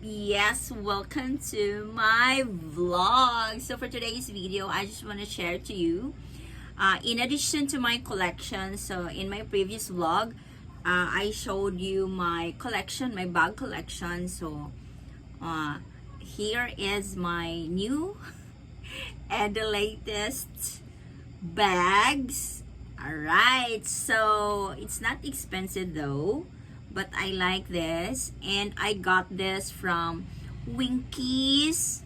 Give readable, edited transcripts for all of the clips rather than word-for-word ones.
Yes, welcome to my vlog. So for today's video, I just want to share to you, in addition to my collection, so in my previous vlog, I showed you my collection, my bag collection. So here is my new and the latest bags. Alright, so it's not expensive though, but I like this, and I got this from Winky's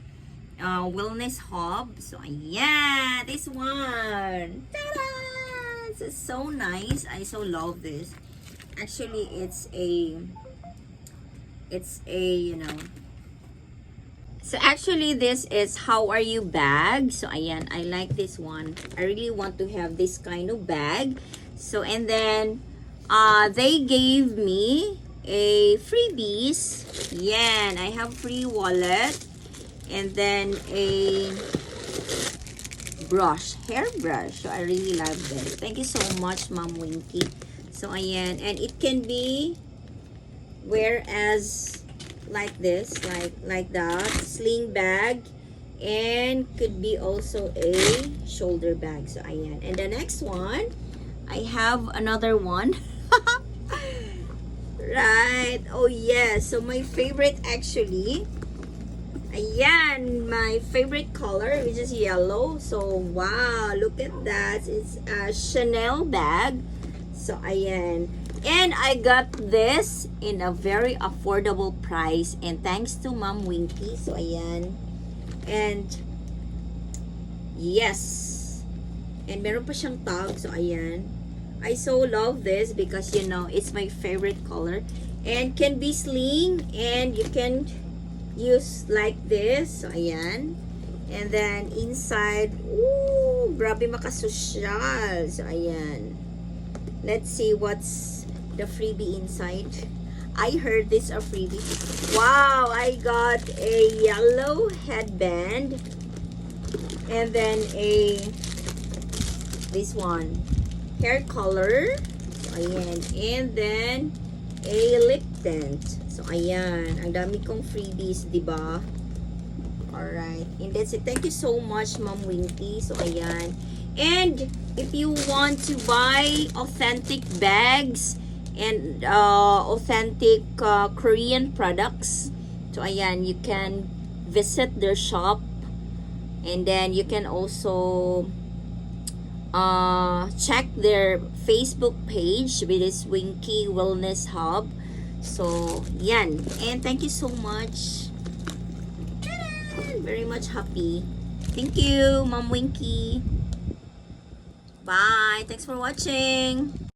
Wellness Hub. So yeah, this one. Ta-da! This is so nice. I so love this. Actually, it's a so actually this is how are you bag. So ayan, I like this one. I really want to have this kind of bag. So and then they gave me a freebies. Yan, I have free wallet and then a brush, hair brush. So I really love this. Thank you so much, Mom Winky. So ayan, and it can be wear as like this, like that, sling bag, and could be also a shoulder bag. So ayan, and the next one, I have another one. Right, oh yes, so my favorite actually, ayan, my favorite color, which is yellow. So wow, look at that, it's a Chanel bag. So ayan, and I got this in a very affordable price, and thanks to Mom Winky. So ayan, and yes, and meron pa siyang tag. So ayan, I so love this because you know it's my favorite color, and can be sling, and you can use like this. So ayan, and then inside, ooh, grabe makasosyal. So ayan, let's see what's the freebie inside. I heard this a freebie. Wow, I got a yellow headband, and then this one, hair color. So ayan, and then a lip tint. So ayan, ang dami kong freebies, diba? Alright, and that's it. Thank you so much, Mom Winky. So ayan, and if you want to buy authentic bags and authentic Korean products, so ayan, you can visit their shop, and then you can also check their Facebook page, which is Winky Wellness Hub. So yan, and thank you so much. Very much happy. Thank you, Mom Winky. Bye. Thanks for watching.